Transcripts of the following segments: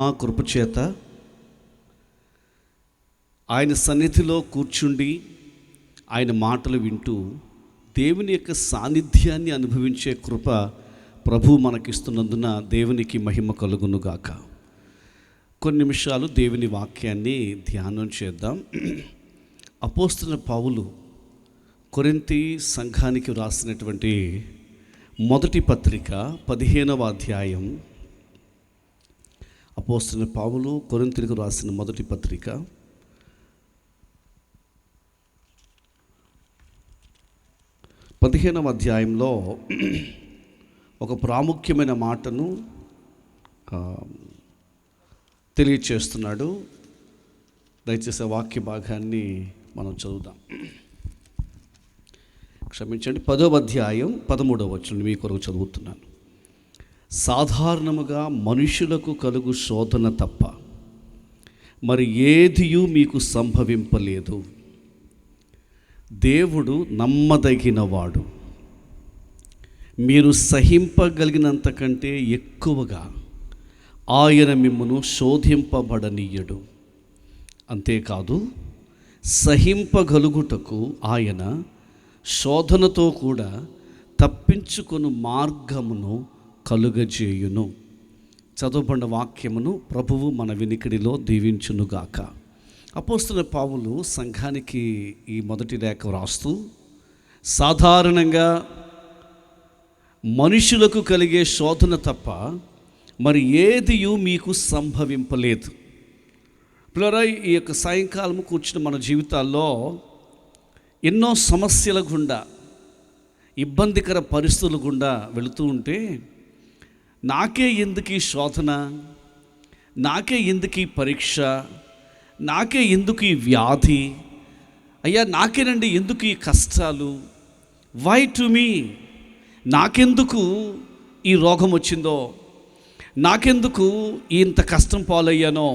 ఆ కృపచేత ఆయన సన్నిధిలో కూర్చుండి ఆయన మాటలు వింటూ దేవుని యొక్క సాన్నిధ్యాన్ని అనుభవించే కృప ప్రభు మనకిస్తున్నందున దేవునికి మహిమ కలుగునుగాక. కొన్ని నిమిషాలు దేవుని వాక్యాన్ని ధ్యానం చేద్దాం. అపోస్తలుడైన పౌలు కొరింథీ సంఘానికి వ్రాసినటువంటి మొదటి పత్రిక 15వ అధ్యాయం. అపోస్తలుడైన పౌలు కొరింథీయులకు రాసిన మొదటి పత్రిక 15వ అధ్యాయంలో ఒక ప్రాముఖ్యమైన మాటను తెలియచేస్తున్నాడు. దయచేసి వాక్య భాగాన్ని మనం చదువుదాం. క్షమించండి, 10వ అధ్యాయం 13వ వచనం మీ కొరకు చదువుతున్నాను. సాధారణముగా మనుషులకు కలుగు శోధన తప్ప మరి ఏదియూ మీకు సంభవింపలేదు. దేవుడు నమ్మదగినవాడు, మీరు సహింపగలిగినంతకంటే ఎక్కువగా ఆయన మిమ్మును శోధింపబడనీయడు. అంతేకాదు, సహింపగలుగుటకు ఆయన శోధనతో కూడా తప్పించుకొను మార్గమును కలుగజేయును. చదువుబడిన వాక్యమును ప్రభువు మన వినికిడిలో దీవించునుగాక. అపోస్తలుడైన పౌలు సంఘానికి ఈ మొదటి లేఖ వ్రాస్తూ సాధారణంగా మనుషులకు కలిగే శోధన తప్ప మరి ఏదియూ మీకు సంభవింపలేదు. పిల్లరా, ఈ యొక్క సాయంకాలం కూర్చుని మన జీవితాల్లో ఎన్నో సమస్యల గుండా, ఇబ్బందికర పరిస్థితుల గుండా వెళుతూ ఉంటే నాకే ఎందుకు ఈ శోధన, నాకే ఎందుకు ఈ పరీక్ష, నాకే ఎందుకు ఈ వ్యాధి, అయ్యా నాకేనండి ఎందుకు ఈ కష్టాలు, వై టు మీ, నాకెందుకు ఈ రోగం వచ్చిందో, నాకెందుకు ఇంత కష్టం పాలయ్యానో,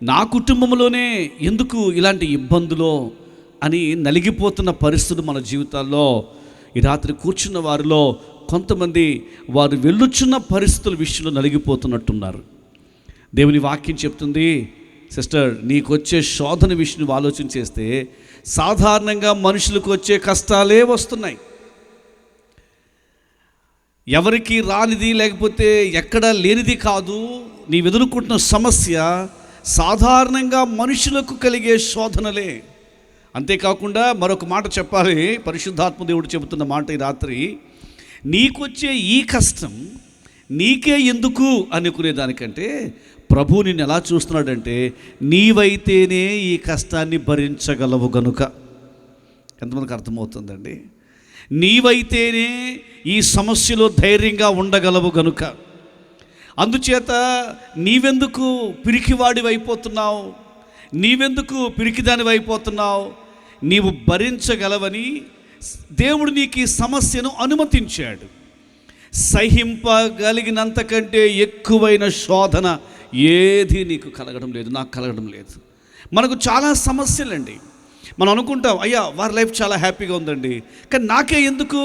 నా కుటుంబంలోనే ఎందుకు ఇలాంటి ఇబ్బందులో అని నలిగిపోతున్న పరిస్థితులు మన జీవితాల్లో ఈ రాత్రి కూర్చున్న వారిలో కొంతమంది వారు వెళ్ళుచున్న పరిస్థితుల విషయంలో నలిగిపోతున్నట్టున్నారు. దేవుని వాక్యం చెప్తుంది, సిస్టర్, నీకు వచ్చే శోధన విషయం ఆలోచన చేస్తే సాధారణంగా మనుషులకు వచ్చే కష్టాలే వస్తున్నాయి. ఎవరికి రానిది లేకపోతే ఎక్కడా లేనిది కాదు. నీవు ఎదుర్కొంటున్న సమస్య సాధారణంగా మనుషులకు కలిగే శోధనలే. అంతేకాకుండా మరొక మాట చెప్పాలి, పరిశుద్ధాత్మ దేవుడు చెబుతున్న మాట ఈ రాత్రి, నీకొచ్చే ఈ కష్టం నీకే ఎందుకు అనుకునేదానికంటే ప్రభు నిన్ను ఎలా చూస్తున్నాడంటే నీవైతేనే ఈ కష్టాన్ని భరించగలవు గనుక. ఎంతమందికి అర్థమవుతుందండి? నీవైతేనే ఈ సమస్యలో ధైర్యంగా ఉండగలవు గనుక. అందుచేత నీవెందుకు పిరికివాడివి అయిపోతున్నావు, నీవెందుకు పిరికిదానివి అయిపోతున్నావు, నీవు భరించగలవని దేవుడు నీకు ఈ సమస్యను అనుమతించాడు. సహింపగలిగినంతకంటే ఎక్కువైన శోధన ఏది నీకు కలగడం లేదు, నాకు కలగడం లేదు. మనకు చాలా సమస్యలండి. మనం అనుకుంటాం, అయ్యా వారి లైఫ్ చాలా హ్యాపీగా ఉందండి, కానీ నాకే ఎందుకు?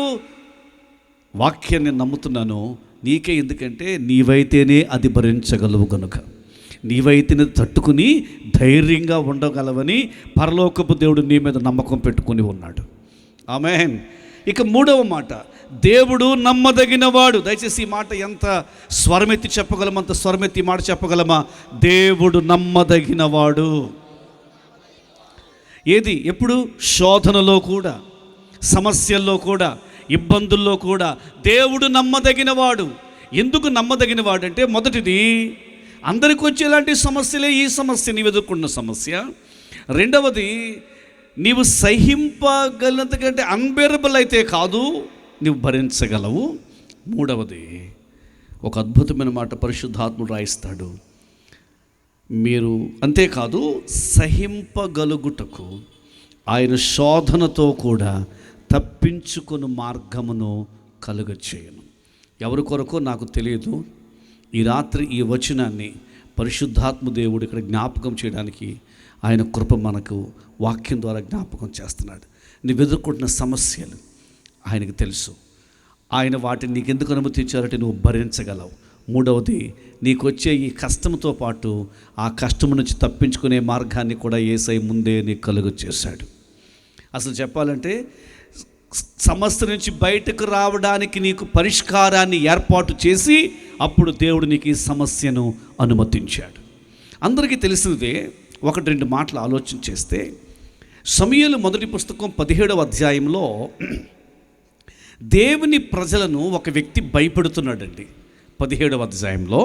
వాక్యాన్ని నేను నమ్ముతున్నాను, నీకే ఎందుకంటే నీవైతేనే అది భరించగలవు కనుక, నీవైతేనే తట్టుకుని ధైర్యంగా ఉండగలవని పరలోకపు దేవుడు నీ మీద నమ్మకం పెట్టుకుని ఉన్నాడు. ఆమేన్. ఇక మూడవ మాట, దేవుడు నమ్మదగినవాడు. దయచేసి ఈ మాట ఎంత స్వరమెత్తి చెప్పగలమా అంత స్వరమెత్తి మాట చెప్పగలమా? దేవుడు నమ్మదగినవాడు. ఏది? ఎప్పుడు? శోధనలో కూడా, సమస్యల్లో కూడా, ఇబ్బందుల్లో కూడా దేవుడు నమ్మదగినవాడు. ఎందుకు నమ్మదగినవాడు అంటే, మొదటిది, అందరికి వచ్చేలాంటి సమస్యలే ఈ సమస్య, నీవు ఎదుర్కొన్న సమస్య. రెండవది, నీవు సహింపగలంతకంటే అన్బేరబుల్ అయితే కాదు, నీవు భరించగలవు. మూడవది, ఒక అద్భుతమైన మాట పరిశుద్ధాత్ముడు రాయిస్తాడు, మీరు అంతేకాదు సహింపగలుగుటకు ఆయన శోధనతో కూడా తప్పించుకుని మార్గమును కలుగచేయను. ఎవరి కొరకో నాకు తెలియదు. ఈ రాత్రి ఈ వచనాన్ని పరిశుద్ధాత్మ దేవుడు ఇక్కడ జ్ఞాపకం చేయడానికి ఆయన కృప మనకు వాక్యం ద్వారా జ్ఞాపకం చేస్తున్నాడు. నువ్వు ఎదుర్కొంటున్న సమస్యలు ఆయనకు తెలుసు. ఆయన వాటిని నీకు ఎందుకు అనుమతించారంటే నువ్వు భరించగలవు. మూడవది, నీకు వచ్చే ఈ కష్టంతో పాటు ఆ కష్టం నుంచి తప్పించుకునే మార్గాన్ని కూడా యేసయ్య ముందే నీకు కలుగు చేశాడు. అసలు చెప్పాలంటే సమస్య నుంచి బయటకు రావడానికి నీకు పరిష్కారాన్ని ఏర్పాటు చేసి అప్పుడు దేవుడు నీకు ఈ సమస్యను అనుమతించాడు. అందరికీ తెలిసినదే. ఒకటి రెండు మాటలు ఆలోచన చేస్తే, సమూయేలు మొదటి పుస్తకం 17వ అధ్యాయంలో దేవుని ప్రజలను ఒక వ్యక్తి భయపెడుతున్నాడండి. 17వ అధ్యాయంలో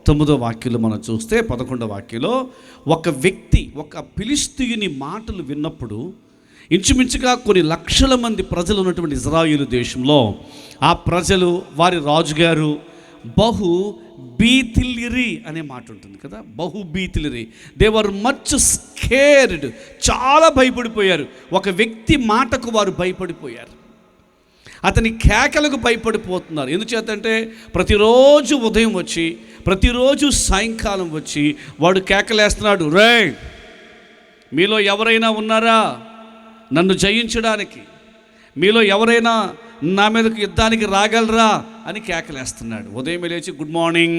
9వ వాక్యంలో మనం చూస్తే 11వ వాక్యంలో ఒక వ్యక్తి ఒక ఫిలిష్తీయుని మాటలు విన్నప్పుడు ఇంచుమించుగా కొన్ని లక్షల మంది ప్రజలు ఉన్నటువంటి ఇజ్రాయేలు దేశంలో ఆ ప్రజలు వారి రాజుగారు బహు బీతిల్లిరి అనే మాట ఉంటుంది కదా, బహు బీతిల్లిరి. దే వర్ మచ్ స్కేర్డ్, చాలా భయపడిపోయారు. ఒక వ్యక్తి మాటకు వారు భయపడిపోయారు. అతని కేకలకు భయపడిపోతున్నారు. ఎందుచేతంటే ప్రతిరోజు ఉదయం వచ్చి ప్రతిరోజు సాయంకాలం వచ్చి వాడు కేకలేస్తున్నాడు, రే మీలో ఎవరైనా ఉన్నారా నన్ను జయించడానికి? మీలో ఎవరైనా నా మీదకు యుద్ధానికి రాగలరా అని కేకలేస్తున్నాడు. ఉదయం లేచి గుడ్ మార్నింగ్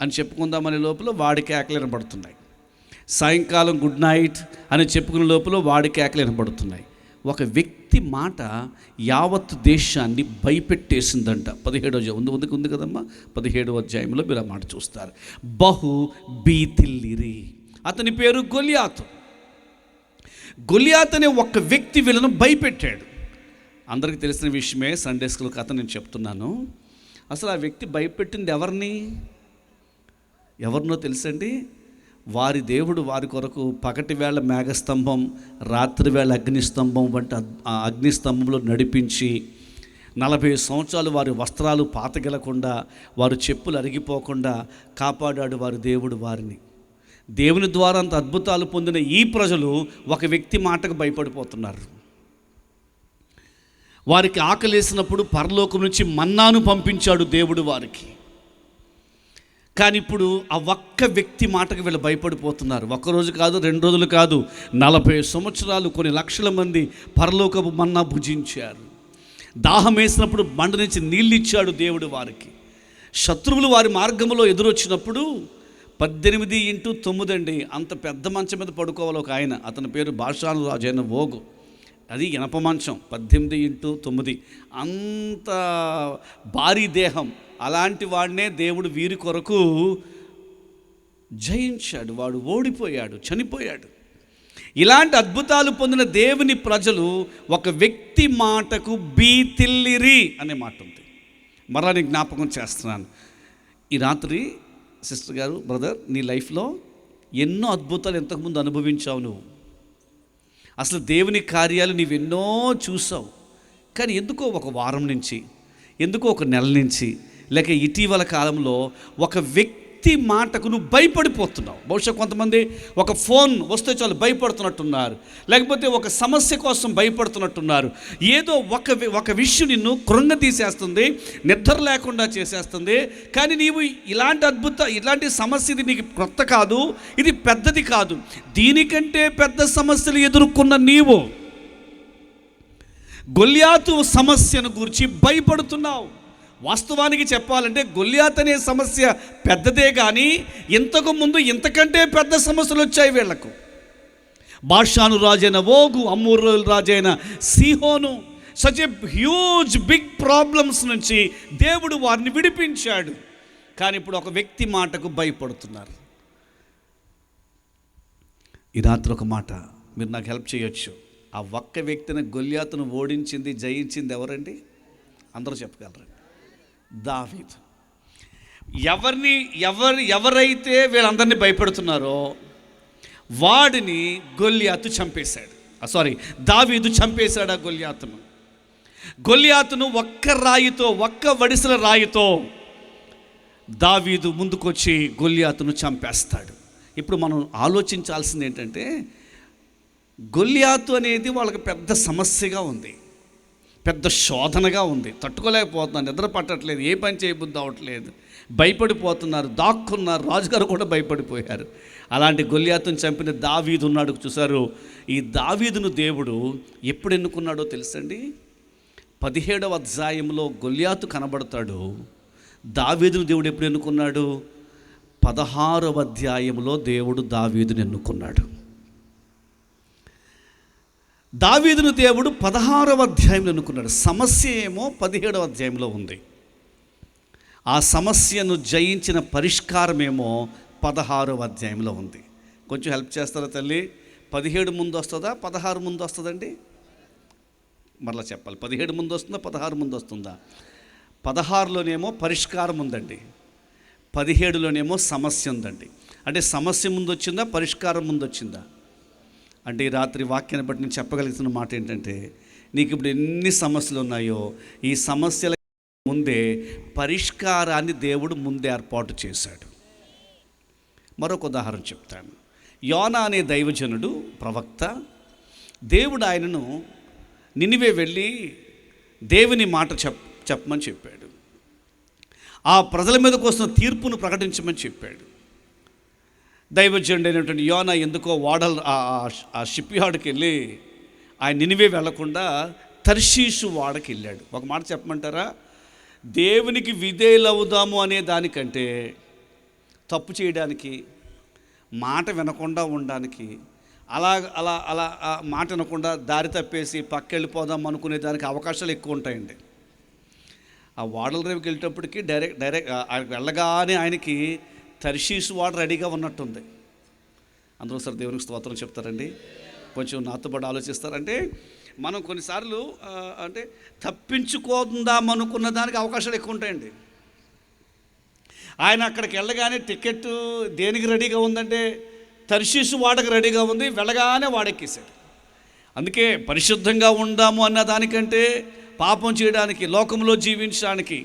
అని చెప్పుకుందామనే లోపల వాడి కేకలు వినపడుతున్నాయి. సాయంకాలం గుడ్ నైట్ అని చెప్పుకునే లోపల వాడి కేకలు వినపడుతున్నాయి. ఒక వ్యక్తి మాట యావత్ దేశాన్ని భయపెట్టేసిందంట. 17వ ఉంది కదమ్మా, 17వ అధ్యాయంలో మీరు ఆ మాట చూస్తారు. బహు బీతిల్లిరి. అతని పేరు గొలియాతు. గొలియాత్ అనే ఒక వ్యక్తి వీళ్ళను భయపెట్టాడు. అందరికీ తెలిసిన విషయమే, సండే స్కూల్ కథ నేను చెప్తున్నాను. అసలు ఆ వ్యక్తి భయపెట్టింది ఎవరినో తెలుసండి? వారి దేవుడు వారి కొరకు పగటి వేళ మేఘస్తంభం, రాత్రి వేళ అగ్నిస్తంభం వంటి ఆ అగ్నిస్తంభంలో నడిపించి 40 సంవత్సరాలు వారి వస్త్రాలు పాతగెలకుండా, వారి చెప్పులు అరిగిపోకుండా కాపాడాడు వారి దేవుడు వారిని. దేవుని ద్వారా అంత అద్భుతాలు పొందిన ఈ ప్రజలు ఒక వ్యక్తి మాటకు భయపడిపోతున్నారు. వారికి ఆకలేసినప్పుడు పరలోకం నుంచి మన్నాను పంపించాడు దేవుడు వారికి. కానీ ఇప్పుడు ఆ ఒక్క వ్యక్తి మాటకు వీళ్ళు భయపడిపోతున్నారు. ఒక్కరోజు కాదు, 2 రోజులు కాదు, 40 సంవత్సరాలు కొన్ని లక్షల మంది పరలోకపు మన్నా భుజించారు. దాహం వేసినప్పుడు బండ నుంచి నీళ్ళు ఇచ్చాడు దేవుడు వారికి. శత్రువులు వారి మార్గంలో ఎదురొచ్చినప్పుడు 18x9 అండి, అంత పెద్ద మంచం మీద పడుకోవాలి ఒక ఆయన. అతని పేరు బాషాను రాజు అయిన ఓగు. అది ఇనప మంచం, 18x9, అంత భారీ దేహం. అలాంటి వాడినే దేవుడు వీరి కొరకు జయించాడు. వాడు ఓడిపోయాడు, చనిపోయాడు. ఇలాంటి అద్భుతాలు పొందిన దేవుని ప్రజలు ఒక వ్యక్తి మాటకు బీతిల్లిరి అనే మాట ఉంది. మరలా నేను జ్ఞాపకం చేస్తున్నాను. ఈ రాత్రి సిస్టర్ గారు, బ్రదర్, నీ లైఫ్లో ఎన్నో అద్భుతాలు ఇంతకుముందు అనుభవించావు. నువ్వు అసలు దేవుని కార్యాలు నీవెన్నో చూసావు. కానీ ఎందుకో ఒక వారం నుంచి, ఎందుకో ఒక నెల నుంచి, లేక ఇటీవల కాలంలో ఒక వ్యక్తి మాటకు నువ్వు భయపడిపోతున్నావు. బహుశా కొంతమంది ఒక ఫోన్ వస్తే చాలు భయపడుతున్నట్టున్నారు, లేకపోతే ఒక సమస్య కోసం భయపడుతున్నట్టున్నారు. ఏదో ఒక విషయం నిన్ను కృంగతీసేస్తుంది, నిద్ర లేకుండా చేసేస్తుంది. కానీ నీవు ఇలాంటి సమస్య, ఇది నీకు కొత్త కాదు, ఇది పెద్దది కాదు. దీనికంటే పెద్ద సమస్యలు ఎదుర్కొన్న నీవు గొల్యాతు సమస్యను గురించి భయపడుతున్నావు. వాస్తవానికి చెప్పాలంటే గొల్యాత్ అనే సమస్య పెద్దదే, కానీ ఇంతకు ముందు ఇంతకంటే పెద్ద సమస్యలు వచ్చాయి వీళ్లకు. బాషాను రాజైన ఓగు, అమ్మోరు రాజైన Sihon, such a huge big problems నుంచి దేవుడు వారిని విడిపించాడు. కానీ ఇప్పుడు ఒక వ్యక్తి మాటకు భయపడుతున్నారు. ఈ రాత్రి ఒక మాట మీరు నాకు హెల్ప్ చేయొచ్చు. ఆ ఒక్క వ్యక్తిని, గొల్యాతును ఓడించింది, జయించింది ఎవరండి? అందరూ చెప్పగలరు. దావీదు. ఎవరైతే వీళ్ళందరినీ భయపెడుతున్నారో వాడిని గొల్యాతు చంపేశాడు. దావీదు చంపేశాడు ఆ గొల్యాతును ఒక్క వడిసెల రాయితో దావీదు ముందుకొచ్చి గొల్యాతును చంపేస్తాడు. ఇప్పుడు మనం ఆలోచించాల్సింది ఏంటంటే, గొల్యాతు అనేది వాళ్ళకి పెద్ద సమస్యగా ఉంది, పెద్ద శోధనగా ఉంది. తట్టుకోలేకపోతున్నారు, నిద్ర పట్టట్లేదు, ఏ పని చేయబుద్ధి అవ్వట్లేదు, భయపడిపోతున్నారు, దాక్కున్నారు. రాజుగారు కూడా భయపడిపోయారు. అలాంటి గొల్యాతును చంపిన దావీదు ఉన్నాడు చూసారు. ఈ దావీదును దేవుడు ఎప్పుడు ఎన్నుకున్నాడో తెలుసండి? 17వ అధ్యాయంలో గొల్యాతు కనబడతాడు. దావీదును దేవుడు ఎప్పుడు ఎన్నుకున్నాడు? 16వ అధ్యాయంలో దేవుడు దావీదుని ఎన్నుకున్నాడు. దావీదును దేవుడు 16వ అధ్యాయంలో ఎన్నుకున్నాడు. సమస్య ఏమో 17వ అధ్యాయంలో ఉంది. ఆ సమస్యను జయించిన పరిష్కారమేమో 16వ అధ్యాయంలో ఉంది. కొంచెం హెల్ప్ చేస్తారా తల్లి? 17 ముందు వస్తుందా, 16 ముందు వస్తుందండి? మరలా చెప్పాలి, 17 ముందు వస్తుందా, 16 ముందు వస్తుందా? 16లోనేమో పరిష్కారం ఉందండి, 17లోనేమో సమస్య ఉందండి. అంటే సమస్య ముందు వచ్చిందా, పరిష్కారం ముందు వచ్చిందా? అంటే ఈ రాత్రి వాక్యాన్ని బట్టి నేను చెప్పగలుగుతున్న మాట ఏంటంటే, నీకు ఇప్పుడు ఎన్ని సమస్యలు ఉన్నాయో ఈ సమస్యల ముందే పరిష్కారాన్ని దేవుడు ముందే ఏర్పాటు చేశాడు. మరొక ఉదాహరణ చెప్తాను. యోనా అనే దైవజనుడు, ప్రవక్త, దేవుడు ఆయనను నినివే వెళ్ళి దేవుని మాట చెప్పమని చెప్పాడు. ఆ ప్రజల మీదకు వస్తున్న తీర్పును ప్రకటించమని చెప్పాడు. దైవజనుడు అయినటువంటి యోనా ఎందుకో ఆ షిప్ యార్డ్కి వెళ్ళి ఆయన నినివే వెళ్లకుండా తర్షీషు వాడకి వెళ్ళాడు. ఒక మాట చెప్పమంటారా? దేవునికి విధేయులవుదాము అనే దానికంటే తప్పు చేయడానికి, మాట వినకుండా ఉండడానికి, అలా అలా అలా మాట వినకుండా దారి తప్పేసి పక్కెళ్ళిపోదాం అనుకునే దానికి అవకాశాలు ఎక్కువ ఉంటాయండి. ఆ వాడల రేవుకి వెళ్ళేటప్పటికి డైరెక్ట్ వెళ్ళగానే ఆయనకి తర్షీషు వాడ రెడీగా ఉన్నట్టుంది. అందరూ సార్ దేవునికి స్తోత్రం చెప్తారండి. కొంచెం నాతో పాటు ఆలోచిస్తారంటే, మనం కొన్నిసార్లు అంటే తప్పించుకుందాం అనుకున్న దానికి అవకాశాలు ఎక్కువ ఉంటాయండి. ఆయన అక్కడికి వెళ్ళగానే టికెట్ దేనికి రెడీగా ఉందంటే తర్షీషు వాడకు రెడీగా ఉంది, వెళ్ళగానే వాడెక్కేశాడు. అందుకే పరిశుద్ధంగా ఉందాము అన్న దానికంటే పాపం చేయడానికి, లోకంలో జీవించడానికి,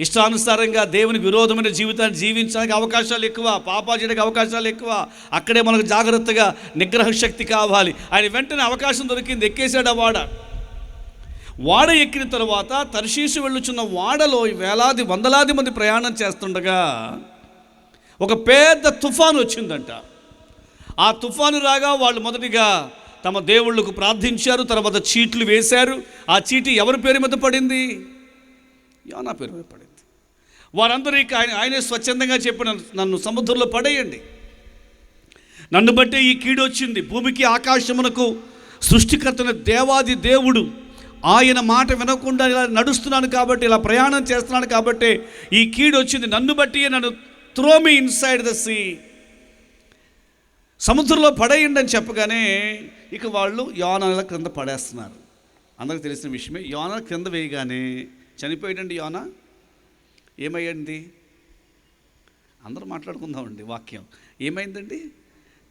ఇష్టానుసారంగా దేవునికి విరోధమైన జీవితాన్ని జీవించడానికి అవకాశాలు ఎక్కువ, పాపాలు చేయడానికి అవకాశాలు ఎక్కువ. అక్కడే మనకు జాగ్రత్తగా నిగ్రహ శక్తి కావాలి. ఆయన వెంటనే అవకాశం దొరికింది, ఎక్కేశాడు. ఆ వాడ ఎక్కిన తర్వాత తర్షీషు వెళ్ళుచున్న వాడలో వందలాది మంది ప్రయాణం చేస్తుండగా ఒక పెద్ద తుఫాను వచ్చిందంట. ఆ తుఫాను రాగా వాళ్ళు మొదటిగా తమ దేవుళ్ళకు ప్రార్థించారు, తర్వాత చీట్లు వేశారు. ఆ చీటి ఎవరి పేరు మీద పడింది? యోనా పేరు మీద పడింది. వారందరూ ఇక ఆయనే స్వచ్ఛందంగా చెప్పిన, నన్ను సముద్రంలో పడేయండి, నన్ను బట్టే ఈ కీడు వచ్చింది, భూమికి ఆకాశమునకు సృష్టికర్తన దేవాది దేవుడు ఆయన మాట వినకుండా ఇలా నడుస్తున్నాను కాబట్టి, ఇలా ప్రయాణం చేస్తున్నాను కాబట్టి ఈ కీడు వచ్చింది, నన్ను బట్టి నన్ను throw me inside the sea, సముద్రంలో పడేయండి అని చెప్పగానే ఇక వాళ్ళు యోనా క్రింద పడేస్తున్నారు. అందరికి తెలిసిన విషయమే. యోనా క్రింద వేయగానే చనిపోయాడండి యోనా. ఏమయ్యండి? అందరూ మాట్లాడుకుందామండి వాక్యం. ఏమైందండి?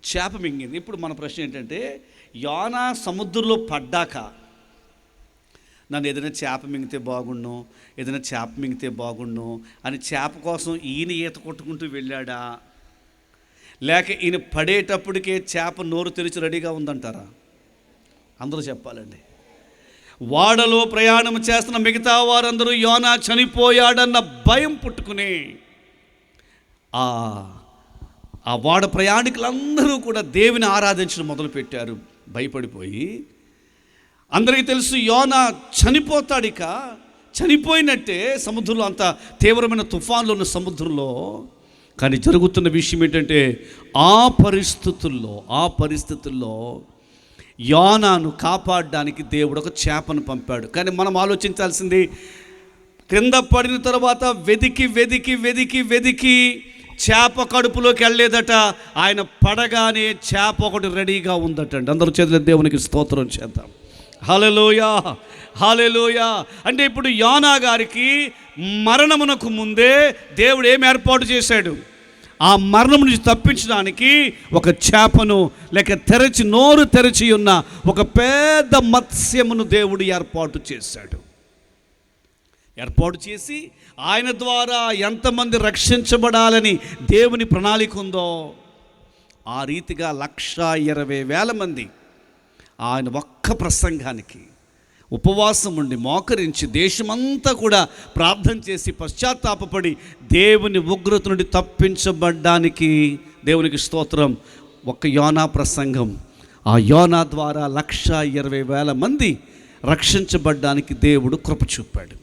చేప మింగింది. ఇప్పుడు మన ప్రశ్న ఏంటంటే, యోనా సముద్రంలో పడ్డాక నన్ను ఏదైనా చేప మింగితే బాగుండు, ఏదైనా చేప మింగితే బాగుండు అని చేప కోసం ఈయన ఈత కొట్టుకుంటూ వెళ్ళాడా, లేక ఈయన పడేటప్పటికే చేప నోరు తెరిచి రెడీగా ఉందంటారా? అందరూ చెప్పాలండి. వాడలో ప్రయాణం చేస్తున్న మిగతా వారందరూ యోనా చనిపోయాడన్న భయం పుట్టుకుని ఆ వాడ ప్రయాణికులందరూ కూడా దేవుని ఆరాధించడం మొదలుపెట్టారు. భయపడిపోయి, అందరికీ తెలుసు యోనా చనిపోతాడు, ఇక చనిపోయినట్టే సముద్రంలో, అంత తీవ్రమైన తుఫాన్లో ఉన్న సముద్రంలో. కానీ జరుగుతున్న విషయం ఏంటంటే, ఆ పరిస్థితుల్లో యోనాను కాపాడడానికి దేవుడు ఒక చేపను పంపాడు. కానీ మనం ఆలోచించాల్సింది, క్రింద పడిన తర్వాత వెదికి చేప కడుపులోకి వెళ్ళలేదట. ఆయన పడగానే చేప ఒకటి రెడీగా ఉందటండి. అందరూ చేతుల దేవునికి స్తోత్రం చేద్దాం. హల్లెలూయా, హల్లెలూయా. అంటే ఇప్పుడు యోనా గారికి మరణమునకు ముందే దేవుడు ఏం ఏర్పాటు చేశాడు? ఆ మరణం నుంచి తప్పించడానికి ఒక చేపను, లేక నోరు తెరచి ఉన్న ఒక పెద్ద మత్స్యమును దేవుడు ఏర్పాటు చేశాడు. ఏర్పాటు చేసి ఆయన ద్వారా ఎంతమంది రక్షించబడాలని దేవుని ప్రణాళిక ఉందో ఆ రీతిగా 120,000 మంది ఆయన ఒక్క ప్రసంగానికి ఉపవాసం ఉండి మోకరించి దేశమంతా కూడా ప్రార్థన చేసి పశ్చాత్తాపపడి దేవుని ఉగ్రత నుండి తప్పించబడ్డానికి, దేవునికి స్తోత్రం, ఒక్క యోనా ప్రసంగం, ఆ యోనా ద్వారా 120,000 మంది రక్షించబడ్డానికి దేవుడు కృప చూపాడు.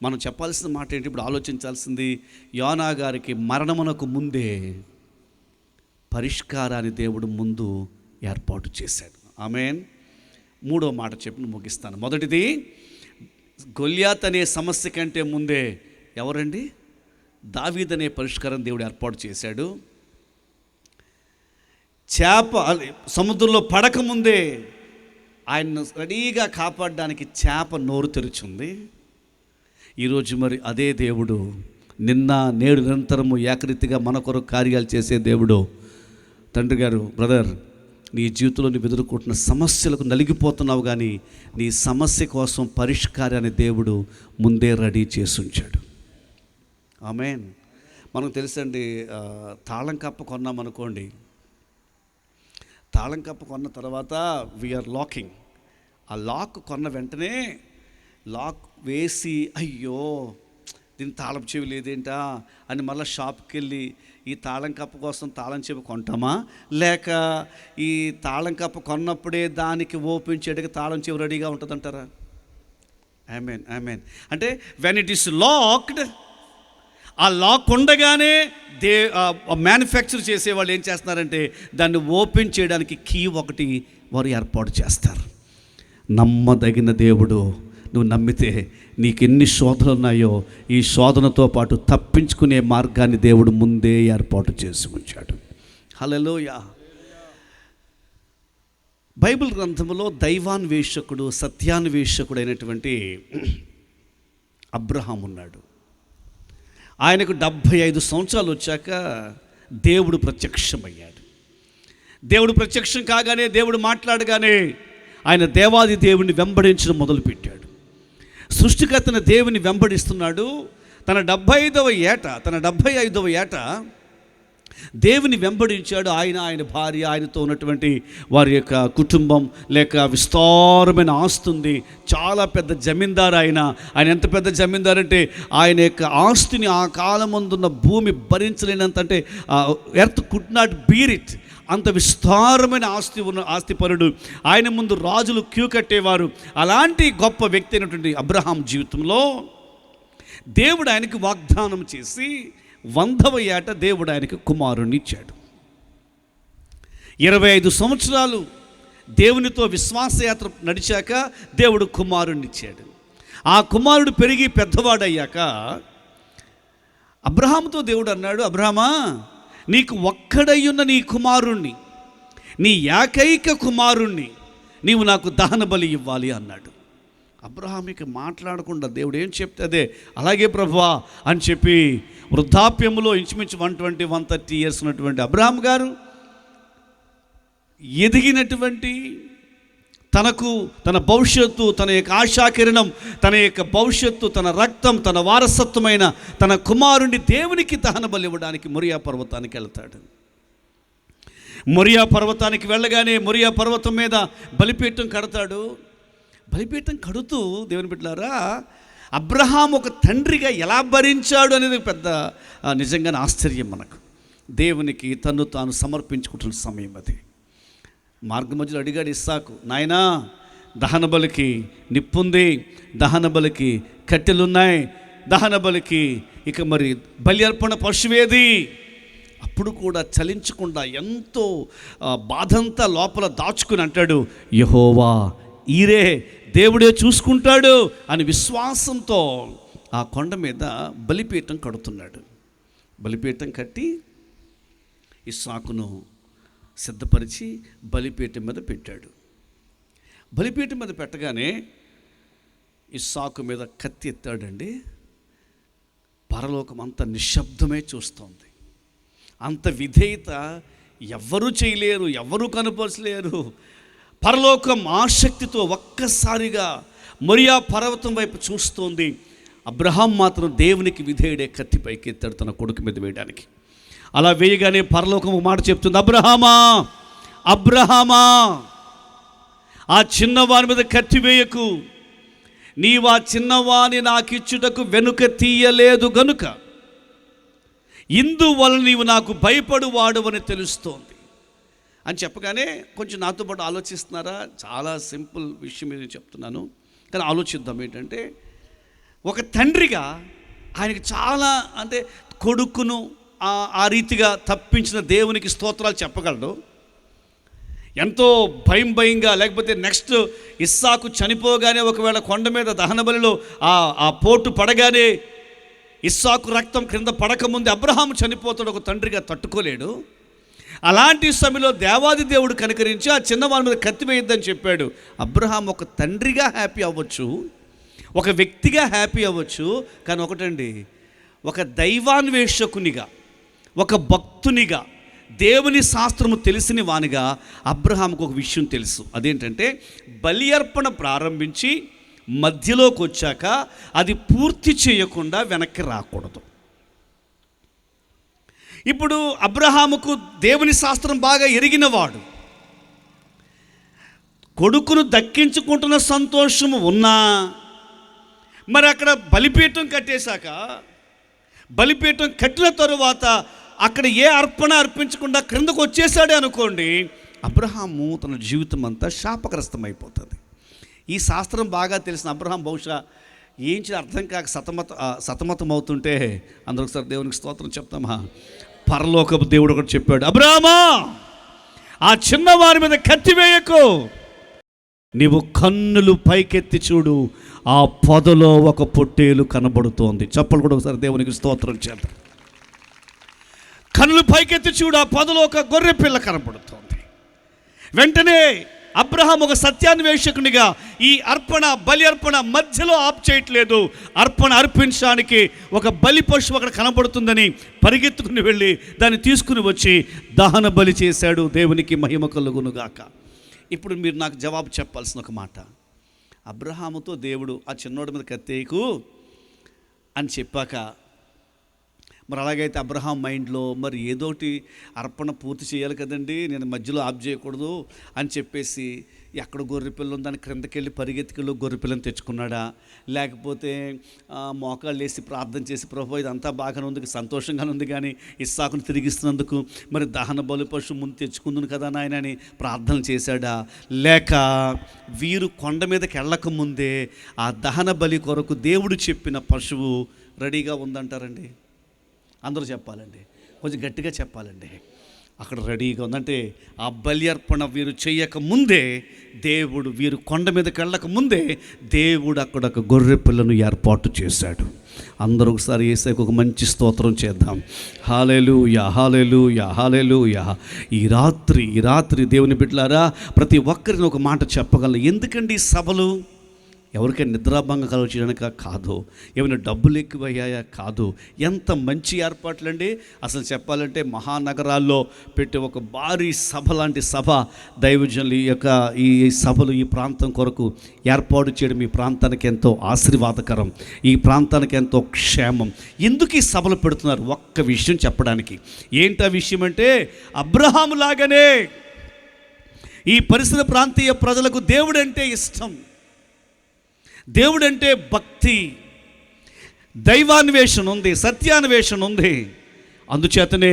మనం చెప్పాల్సిన మాట ఏంటి? ఇప్పుడు ఆలోచించాల్సింది, యోనా గారికి మరణమునకు ముందే పరిష్కారాన్ని దేవుడు ముందు ఏర్పాటు చేశాడు. ఆమేన్. మూడో మాట చెప్పి ముగిస్తాను. మొదటిది, గొల్యాత్ అనే సమస్య కంటే ముందే ఎవరండి? దావీదు అనే పరిష్కారం దేవుడు ఏర్పాటు చేశాడు. చేప సముద్రంలో పడకముందే ఆయన్ను రెడీగా కాపాడడానికి చేప నోరు తెరిచింది. ఈరోజు మరి అదే దేవుడు నిన్న నేడు నిరంతరము ఏకరీతిగా మన కొరకు కార్యాలు చేసే దేవుడు. తండ్రి గారు, బ్రదర్, నీ జీవితంలో నువ్వు ఎదుర్కొంటున్న సమస్యలకు నలిగిపోతున్నావు, కానీ నీ సమస్య కోసం పరిష్కారాన్ని దేవుడు ముందే రెడీ చేసి ఉంచాడు. ఆమేన్. మనకు తెలుసండి, తాళం కప్ప కొన్నామనుకోండి, తాళం కప్ప కొన్న తర్వాత వీఆర్ లాకింగ్. ఆ లాక్ కొన్న వెంటనే లాక్ వేసి అయ్యో దీని తాళం చెవి లేదేంటా అని మళ్ళీ షాప్కి వెళ్ళి ఈ తాళం కప్ప కోసం తాళం చెవి కొంటామా, లేక ఈ తాళం కప్ప కొన్నప్పుడే దానికి ఓపెన్ చేయడానికి తాళం చెవి రెడీగా ఉంటుందంటారా? ఆమేన్, ఆమేన్. అంటే వెన్ ఇట్ ఈస్ లాక్డ్, ఆ లాక్ ఉండగానే మ్యానుఫ్యాక్చర్ చేసేవాళ్ళు ఏం చేస్తున్నారంటే దాన్ని ఓపెన్ చేయడానికి కీ ఒకటి వారు ఏర్పాటు చేస్తారు. నమ్మదగిన దేవుడు, నువ్వు నమ్మితే నీకు ఎన్ని శోధనలు ఉన్నాయో ఈ శోధనతో పాటు తప్పించుకునే మార్గాన్ని దేవుడు ముందే ఏర్పాటు చేసి ఉంచాడు. హల్లెలూయా. బైబిల్ గ్రంథంలో దైవాన్వేషకుడు, సత్యాన్వేషకుడు అయినటువంటి అబ్రహాం ఉన్నాడు. ఆయనకు 75 సంవత్సరాలు వచ్చాక దేవుడు ప్రత్యక్షమయ్యాడు. దేవుడు ప్రత్యక్షం కాగానే, దేవుడు మాట్లాడగానే ఆయన దేవాది దేవుని వెంబడించడం మొదలుపెట్టాడు. సృష్టికర్తన దేవుని వెంబడిస్తున్నాడు. తన 75వ ఏట దేవుని వెంబడించాడు. ఆయన భార్య, ఆయనతో ఉన్నటువంటి వారి యొక్క కుటుంబం, లేక విస్తారమైన ఆస్తి ఉంది. చాలా పెద్ద జమీందారు ఆయన ఎంత పెద్ద జమీందారు అంటే ఆయన యొక్క ఆస్తిని ఆ కాలమందున్న భూమి భరించలేనంత, అంటే earth could not beer it, అంత విస్తారమైన ఆస్తిపరుడు. ఆయన ముందు రాజులు క్యూ కట్టేవారు. అలాంటి గొప్ప వ్యక్తి అయినటువంటి అబ్రహాం జీవితంలో దేవుడు ఆయనకి వాగ్దానం చేసి 100వ ఏట దేవుడు ఆయనకి కుమారుణ్ణి ఇచ్చాడు. 25 సంవత్సరాలు దేవునితో విశ్వాసయాత్ర నడిచాక దేవుడు కుమారుణ్ణి ఇచ్చాడు. ఆ కుమారుడు పెరిగి పెద్దవాడయ్యాక అబ్రహాముతో దేవుడు అన్నాడు, అబ్రహామా, నీకు ఒక్కడయ్యున్న నీ కుమారుణ్ణి, నీ ఏకైక కుమారుణ్ణి నీవు నాకు దహన బలి ఇవ్వాలి అన్నాడు. అబ్రహాముకి మాట్లాడకుండా దేవుడు ఏం చెప్తే అదే, అలాగే ప్రభువా అని చెప్పి వృద్ధాప్యంలో ఇంచుమించు 130 ఇయర్స్ ఉన్నటువంటి అబ్రహాం గారు ఎదిగినటువంటి తనకు తన భవిష్యత్తు, తన యొక్క ఆశాకిరణం, తన యొక్క భవిష్యత్తు, తన రక్తం, తన వారసత్వమైన తన కుమారుణ్ణి దేవునికి దహన బలి ఇవ్వడానికి మొరియా పర్వతానికి వెళ్తాడు. మొరియా పర్వతానికి వెళ్ళగానే మొరియా పర్వతం మీద బలిపీఠం కడతాడు. బలిపీఠం కడుతూ దేవుని బిడ్డలారా, అబ్రహాం ఒక తండ్రిగా ఎలా భరించాడు అనేది పెద్ద నిజంగానే ఆశ్చర్యం మనకు. దేవునికి తన్ను తాను సమర్పించుకుంటున్న సమయం అది. మార్గం మధ్యలో అడిగాడు ఇస్సాకు, నాయనా దహన బలికి నిప్పుంది, దహన బలికి కట్టెలున్నాయి, దహన బలికి ఇక మరి బలి అర్పణ పశువేది? అప్పుడు కూడా చలించకుండా ఎంతో బాధంతా లోపల దాచుకుని అంటాడు, యెహోవా ఈరే, దేవుడే చూసుకుంటాడు అని విశ్వాసంతో ఆ కొండ మీద బలిపీఠం కడుతున్నాడు. బలిపీఠం కట్టి ఇస్సాకును సిద్ధపరిచి బలిపీఠం మీద పెట్టాడు. బలిపీఠం మీద పెట్టగానే ఇస్సాకు మీద కత్తి ఎత్తాడండి. పరలోకం అంత నిశ్శబ్దమే చూస్తోంది. అంత విధేయత ఎవ్వరూ చేయలేరు, ఎవ్వరూ కనపరచలేరు. పరలోకం ఆసక్తితో ఒక్కసారిగా మొరియా పర్వతం వైపు చూస్తోంది. అబ్రహాం మాత్రం దేవునికి విధేయుడే కత్తి పైకి ఎత్తాడు తన కొడుకు మీద వేయడానికి. అలా వేయగానే పరలోకం ఒక మాట చెప్తుంది, అబ్రహామా, అబ్రహామా, ఆ చిన్నవాని మీద కత్తి వేయకు, నీవు ఆ చిన్నవాని నాకిచ్చుటకు వెనుక తీయలేదు గనుక ఇందువల్ల నీవు నాకు భయపడువాడు అని తెలుస్తోంది అని చెప్పగానే కొంచెం నాతో పాటు ఆలోచిస్తున్నారా? చాలా సింపుల్ విషయం నేను చెప్తున్నాను, కానీ ఆలోచిద్దాం. ఏంటంటే ఒక తండ్రిగా ఆయనకి చాలా అంటే కొడుకును ఆ రీతిగా తప్పించిన దేవునికి స్తోత్రాలు చెప్పగలడు. ఎంతో భయంగా, లేకపోతే నెక్స్ట్ ఇస్సాకు చనిపోగానే ఒకవేళ కొండ మీద దహన బలిలో ఆ పోటు పడగానే ఇస్సాకు రక్తం క్రింద పడకముందు అబ్రహాము చనిపోతాడు, ఒక తండ్రిగా తట్టుకోలేడు. అలాంటి సమయంలో దేవాది దేవుడు కనికరించి ఆ చిన్నవాడి మీద కత్తి వేయొద్దని చెప్పాడు. అబ్రహాం ఒక తండ్రిగా హ్యాపీ అవ్వచ్చు, ఒక వ్యక్తిగా హ్యాపీ అవ్వచ్చు. కానీ ఒకటండి, ఒక దైవాన్వేషకునిగా, ఒక భక్తునిగా, దేవుని శాస్త్రము తెలిసిన వానిగా అబ్రహాముకు ఒక విషయం తెలుసు. అదేంటంటే బలి అర్పణ ప్రారంభించి మధ్యలోకి వచ్చాక అది పూర్తి చేయకుండా వెనక్కి రాకూడదు. ఇప్పుడు అబ్రహాముకు దేవుని శాస్త్రం బాగా ఎరిగినవాడు. కొడుకును దక్కించుకుంటున్న సంతోషము ఉన్నా, మరి అక్కడ బలిపీఠం కట్టేశాక, బలిపీఠం కట్టిన తరువాత అక్కడ ఏ అర్పణ అర్పించకుండా క్రిందకు వచ్చేసాడే అనుకోండి, అబ్రహాము తన జీవితం అంతా శాపగ్రస్తమైపోతుంది. ఈ శాస్త్రం బాగా తెలిసిన అబ్రహాం బహుశా ఏం అర్థం కాక సతమతం అవుతుంటే, అందరూ ఒకసారి దేవునికి స్తోత్రం చెప్తామా. పరలోకపు దేవుడు ఒకటి చెప్పాడు, అబ్రహామా ఆ చిన్నవారి మీద కత్తి వేయకు, నీవు కన్నులు పైకెత్తి చూడు, ఆ పొదలో ఒక పొట్టేలు కనబడుతోంది. చెప్పలు కూడా ఒకసారి దేవునికి స్తోత్రం చేద్దాం. కన్నులు పైకెత్తి చూడు, ఆ పొదలో ఒక గొర్రె పిల్ల కనబడుతోంది. వెంటనే అబ్రహాం ఒక సత్యాన్వేషకునిగా ఈ బలి అర్పణ మధ్యలో ఆప్ చేయట్లేదు. అర్పణ అర్పించడానికి ఒక బలి పశువు అక్కడ కనబడుతుందని పరిగెత్తుకుని వెళ్ళి దాన్ని తీసుకుని వచ్చి దహన బలి చేశాడు. దేవునికి మహిమ కలుగునుగాక. ఇప్పుడు మీరు నాకు జవాబు చెప్పాల్సిన ఒక మాట, అబ్రహాముతో దేవుడు ఆ చిన్నోడి మీద కత్తేయకు అని చెప్పాక, మరి అలాగైతే అబ్రహాం మైండ్లో మరి ఏదోటి అర్పణ పూర్తి చేయాలి కదండి, నేను మధ్యలో ఆప్ చేయకూడదు అని చెప్పేసి ఎక్కడ గొర్రెపిల్ల ఉందని క్రిందకి వెళ్ళి పరిగెత్తుకెళ్ళి గొర్రెపిల్లని తెచ్చుకున్నాడా, లేకపోతే మోకాళ్ళు వేసి ప్రార్థన చేసి ప్రభు ఇదంతా బాగానే ఉంది, సంతోషంగానే ఉంది, కానీ ఇస్సాకును తిరిగిస్తున్నందుకు మరి దహన బలి పశువు ముందు తెచ్చుకుందును కదా నాయన అని ప్రార్థన చేశాడా, లేక వీరు కొండ మీదకి వెళ్ళక ముందే ఆ దహన బలి కొరకు దేవుడు చెప్పిన పశువు రెడీగా ఉందంటారండి? అందరూ చెప్పాలండి, కొంచెం గట్టిగా చెప్పాలండి. అక్కడ రెడీగా ఉందంటే ఆ బలి అర్పణ వీరు చేయక ముందే దేవుడు, వీరు కొండ మీదకి వెళ్ళక ముందే దేవుడు అక్కడ ఒక గొర్రె పిల్లను ఏర్పాటు చేశాడు. అందరూ ఒకసారి యేసుకు ఒక మంచి స్తోత్రం చేద్దాం. హల్లెలూయా, హల్లెలూయా, హల్లెలూయా. ఈ రాత్రి దేవుని బిడ్డలారా, ప్రతి ఒక్కరిని ఒక మాట చెప్పగలను. ఎందుకండి ఈ సభలు? ఎవరికైనా నిద్రాభంగం కలగడానికి కాదు, ఏమైనా డబ్బులు ఎక్కువయ్యాయా కాదు. ఎంత మంచి ఏర్పాట్లండి. అసలు చెప్పాలంటే మహానగరాల్లో పెట్టి ఒక భారీ సభ లాంటి సభ దైవజనులు ఈ సభలు ఈ ప్రాంతం కొరకు ఏర్పాటు చేయడం ఈ ప్రాంతానికి ఎంతో ఆశీర్వాదకరం, ఈ ప్రాంతానికి ఎంతో క్షేమం. ఎందుకు ఈ సభలు పెడుతున్నారు? ఒక్క విషయం చెప్పడానికి. ఏంటా విషయం అంటే, అబ్రహాము లాగానే ఈ పరిసర ప్రాంతీయ ప్రజలకు దేవుడంటే ఇష్టం, దేవుడంటే భక్తి, దైవాన్వేషణ ఉంది, సత్యాన్వేషణ ఉంది. అందుచేతనే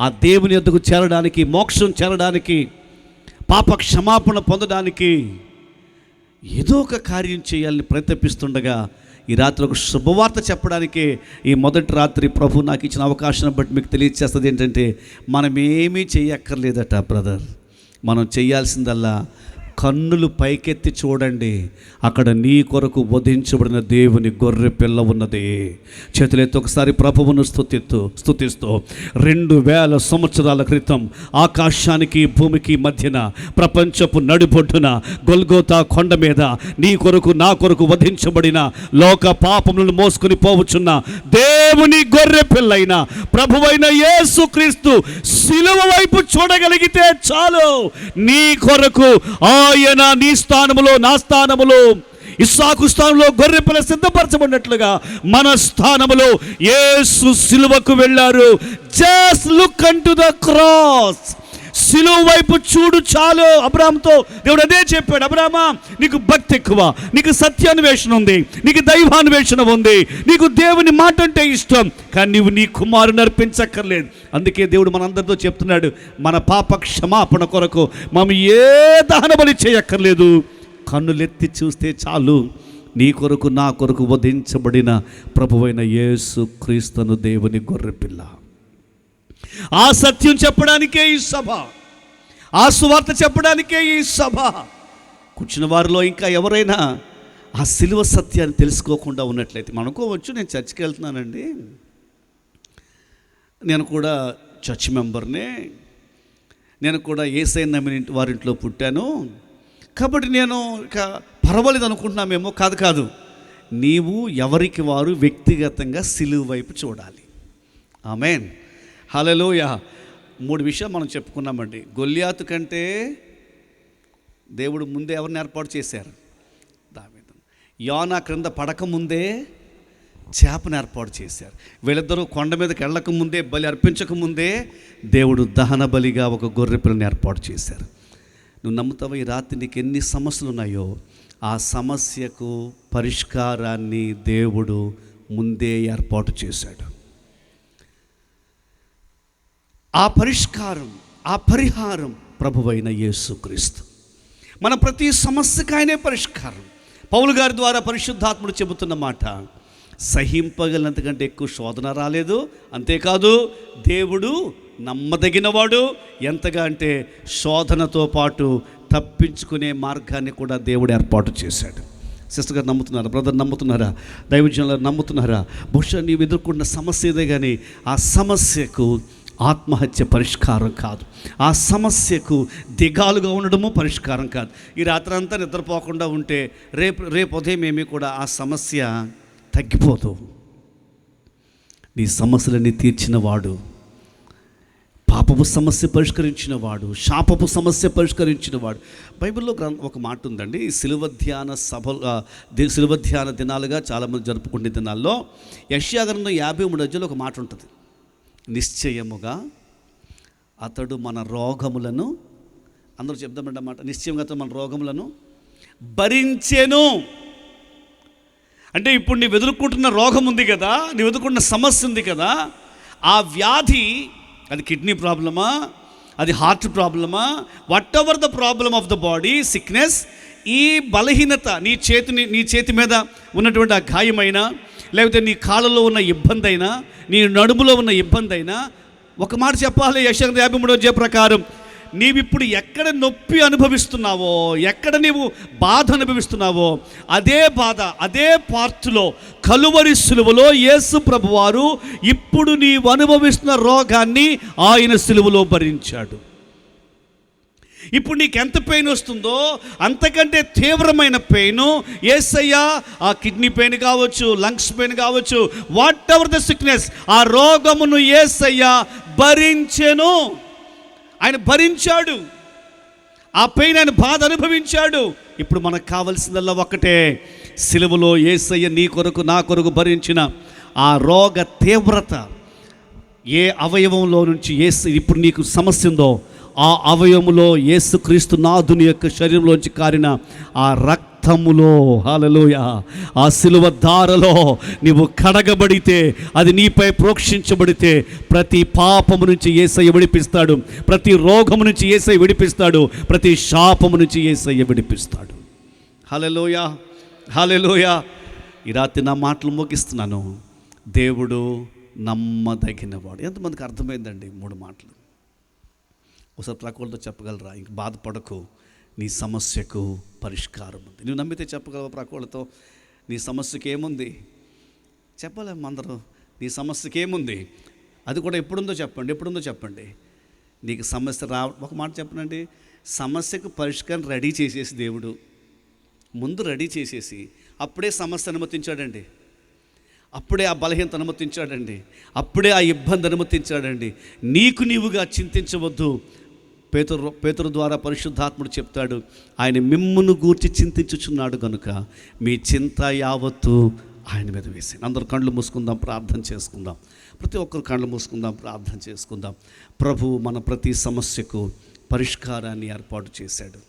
ఆ దేవుని యొద్దకు చేరడానికి, మోక్షం చేరడానికి, పాప క్షమాపణ పొందడానికి ఏదో ఒక కార్యం చేయాలని ప్రయత్నిస్తుండగా ఈ రాత్రి ఒక శుభవార్త చెప్పడానికి ఈ మొదటి రాత్రి ప్రభు నాకు ఇచ్చిన అవకాశాన్ని బట్టి మీకు తెలియజేస్తుంది. ఏంటంటే, మనం ఏమీ చేయక్కర్లేదట బ్రదర్. మనం చేయాల్సిందల్లా కన్నులు పైకెత్తి చూడండి, అక్కడ నీ కొరకు వధించబడిన దేవుని గొర్రె పిల్ల ఉన్నది. చేతులెత్తి ఒకసారి ప్రభువును స్తుతిస్తూ 2000 సంవత్సరాల క్రితం ఆకాశానికి భూమికి మధ్యన ప్రపంచపు నడిబొడ్డున గొల్గోతా కొండ మీద నీ కొరకు నా కొరకు వధించబడిన, లోక పాపములను మోసుకొని పోవచ్చున్న దేవుని గొర్రె పిల్లైన ప్రభువైన యేసుక్రీస్తు శిలువ వైపు చూడగలిగితే చాలు. నీ కొరకు ఆయన నీ స్థానములో, నా స్థానములో, ఇస్సాకు స్థానంలో గొర్రె పిల్ల సిద్ధపరచబడినట్లుగా మన స్థానములో యేసు సిలువకు వెళ్ళారు. Just look unto the cross. సిలువ వైపు చూడు చాలు. అబ్రహాముతో దేవుడు అదే చెప్పాడు, అబ్రహామా నీకు భక్తి ఎక్కువ, నీకు సత్యాన్వేషణ ఉంది, నీకు దైవాన్వేషణ ఉంది, నీకు దేవుని మాట అంటే ఇష్టం, కానీ నీవు నీ కుమారుని అర్పించక్కర్లేదు. అందుకే దేవుడు మనందరితో చెప్తున్నాడు, మన పాప క్షమాపణ కొరకు మనం ఏ దహన బలి చేయక్కర్లేదు, కన్నులెత్తి చూస్తే చాలు, నీ కొరకు నా కొరకు వధించబడిన ప్రభువైన యేసు క్రీస్తును దేవుని గొర్రెపిల్ల. ఆ సత్యం చెప్పడానికే ఈ సభ, ఆ సువార్త చెప్పడానికే ఈ సభ. కూర్చున్న వారిలో ఇంకా ఎవరైనా ఆ సిలువ సత్యాన్ని తెలుసుకోకుండా ఉన్నట్లయితే మనం అనుకోవచ్చు, నేను చర్చికి వెళ్తున్నానండి, నేను కూడా చర్చ్ మెంబర్నే, నేను కూడా యేసయ్య నమ్మిన వారింట్లో పుట్టాను కాబట్టి నేను ఇక పర్వాలేదు అనుకుంటున్నామేమో. కాదు, నీవు ఎవరికి వారు వ్యక్తిగతంగా సిలువ వైపు చూడాలి. ఆమేన్, హల్లెలూయా. 3 విషయాలు మనం చెప్పుకున్నామండి. గొల్యాతు కంటే దేవుడు ముందే ఎవరిని ఏర్పాటు చేశారు? దావీదు. యోనా క్రింద పడకముందే చేపను ఏర్పాటు చేశారు. వీళ్ళిద్దరూ కొండ మీదకి వెళ్ళకముందే, బలి అర్పించకముందే దేవుడు దహన బలిగా ఒక గొర్రె పిల్లని ఏర్పాటు చేశారు. నువ్వు నమ్ముతావా? ఈ రాత్రి నీకు ఎన్ని సమస్యలు ఉన్నాయో ఆ సమస్యకు పరిష్కారాన్ని దేవుడు ముందే ఏర్పాటు చేశాడు. ఆ పరిష్కారం, ఆ పరిహారం ప్రభువైన యేసుక్రీస్తు. మన ప్రతి సమస్యకు ఆయనే పరిష్కారం. పౌలు గారి ద్వారా పరిశుద్ధాత్ముడు చెబుతున్న మాట, సహింపగలంతకంటే ఎక్కువ శోధన రాలేదు. అంతేకాదు దేవుడు నమ్మదగినవాడు. ఎంతగా అంటే శోధనతో పాటు తప్పించుకునే మార్గాన్ని కూడా దేవుడు ఏర్పాటు చేశాడు. సిస్టర్ గారు నమ్ముతున్నారా? బ్రదర్ నమ్ముతున్నారా? దైవజనులు నమ్ముతున్నారా? బహుశా నీవు ఎదుర్కొన్న సమస్య ఇదే, కానీ ఆ సమస్యకు ఆత్మహత్య పరిష్కారం కాదు. ఆ సమస్యకు దిగాలుగా ఉండడము పరిష్కారం కాదు. ఈ రాత్రి అంతా నిద్రపోకుండా ఉంటే రేపు ఉదయం ఏమీ కూడా ఆ సమస్య తగ్గిపోదు. నీ సమస్యలన్నీ తీర్చిన వాడు, పాపపు సమస్య పరిష్కరించిన వాడు, శాపపు సమస్య పరిష్కరించిన వాడు. బైబిల్లో ఒక మాట ఉందండి. సిలువ ధ్యాన దినాలుగా చాలామంది జరుపుకునే దినాల్లో యెషయా గ్రంథం 53 ఒక మాట ఉంటుంది. నిశ్చయముగా అతడు మన రోగములను, అందరూ చెప్దామంటే అన్నమాట, నిశ్చయంగా అతడు మన రోగములను భరించెను. అంటే ఇప్పుడు నీవు ఎదుర్కొంటున్న రోగం ఉంది కదా, నీవు ఎదుర్కొంటున్న సమస్య ఉంది కదా, ఆ వ్యాధి, అది కిడ్నీ ప్రాబ్లమా, అది హార్ట్ ప్రాబ్లమా, what ever the problem of the body, sickness, ఈ బలహీనత, నీ చేతి మీద ఉన్నటువంటి ఆ గాయమైనా, లేకపోతే నీ కాళ్ళలో ఉన్న ఇబ్బంది అయినా, నీ నడుములో ఉన్న ఇబ్బంది అయినా, ఒక మాట చెప్పాలి, యెషయా 53 ప్రకారం నీవిప్పుడు ఎక్కడ నొప్పి అనుభవిస్తున్నావో, ఎక్కడ నీవు బాధ అనుభవిస్తున్నావో, అదే బాధ, అదే పార్టులో కలువరి సిలువలో యేసు ప్రభువారు ఇప్పుడు నీవు అనుభవిస్తున్న రోగాన్ని ఆయన సిలువలో భరించాడు. ఇప్పుడు నీకు ఎంత పెయిన్ వస్తుందో అంతకంటే తీవ్రమైన పెయిన్ యేసయ్య, ఆ కిడ్నీ పెయిన్ కావచ్చు, లంగ్స్ పెయిన్ కావచ్చు, వాట్ ఎవర్ ద సిక్నెస్, ఆ రోగమును యేసయ్య భరించెను. ఆయన భరించాడు, ఆ పెయిన్, ఆయన బాధ అనుభవించాడు. ఇప్పుడు మనకు కావలసిందల్లా ఒక్కటే, సిలువలో యేసయ్య నీ కొరకు నా కొరకు భరించిన ఆ రోగ తీవ్రత, ఏ అవయవంలో నుంచి ఇప్పుడు నీకు సమస్య ఉందో ఆ అవయములో యేసుక్రీస్తు నాథుని యొక్క శరీరంలోంచి కారిన ఆ రక్తములో, హల్లెలూయా, ఆ సిలువ దారలో నీవు కడగబడితే, అది నీపై ప్రోక్షించబడితే ప్రతి పాపము నుంచి యేసయ్య విడిపిస్తాడు, ప్రతి రోగము నుంచి యేసయ్య విడిపిస్తాడు, ప్రతి శాపము నుంచి యేసయ్య విడిపిస్తాడు. హల్లెలూయా, హల్లెలూయా. ఈ రాత్రి నా మాటలు ముగిస్తున్నాను. దేవుడు నమ్మదగినవాడు. ఎంతమందికి అర్థమైందండి 3 మాటలు? ఒకసారి ప్రకృతితో చెప్పగలరా? ఇంక బాధపడకు, నీ సమస్యకు పరిష్కారం ఉంది. నువ్వు నమ్మితే చెప్పగలవా? ప్రకృతితో నీ సమస్యకి ఏముంది చెప్పలేము అందరూ. నీ సమస్యకి ఏముంది, అది కూడా ఎప్పుడుందో చెప్పండి. నీకు సమస్య ఒక మాట చెప్పనండి, సమస్యకు పరిష్కారం రెడీ చేసేసి దేవుడు ముందు రెడీ చేసేసి అప్పుడే సమస్య అనుమతించాడండి, అప్పుడే ఆ బలహీనత అనుమతించాడండి, అప్పుడే ఆ ఇబ్బంది అనుమతించాడండి. నీకు నీవుగా చింతించవద్దు. పేతురు ద్వారా పరిశుద్ధాత్ముడు చెప్తాడు, ఆయన మిమ్మును గూర్చి చింతించుచున్నాడు కనుక మీ చింత యావత్తు ఆయన మీద వేసాను. అందరూ కళ్ళు మూసుకుందాం, ప్రార్థన చేసుకుందాం. ప్రతి ఒక్కరు కళ్ళు మూసుకుందాం, ప్రార్థన చేసుకుందాం. ప్రభు మన ప్రతి సమస్యకు పరిష్కారాన్ని ఏర్పాటు చేశాడు.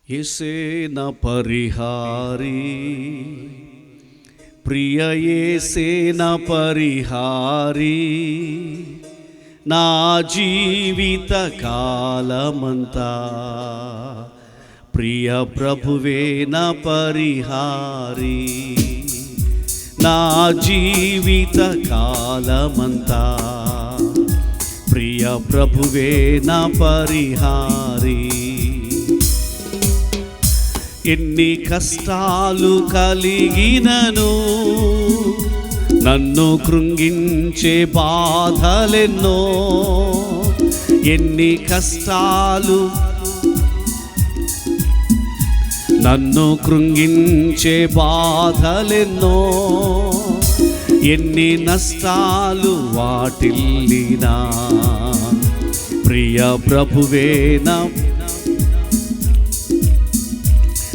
యేసే నా పరిహారి, ప్రియ యేసే నా పరిహారి, నా జీవిత కాలమంతా ప్రియ ప్రభువే నా పరిహారి, నా జీవిత కాలమంతా ప్రియ ప్రభువే నా పరిహారి. ఎన్ని కష్టాలు కలిగినను, నన్ను కృంగించే బాధలెన్నో, ఎన్ని కష్టాలు నన్ను కృంగించే బాధలెన్నో, ఎన్ని నష్టాలు వాటిల్లినా ప్రియ ప్రభువే నా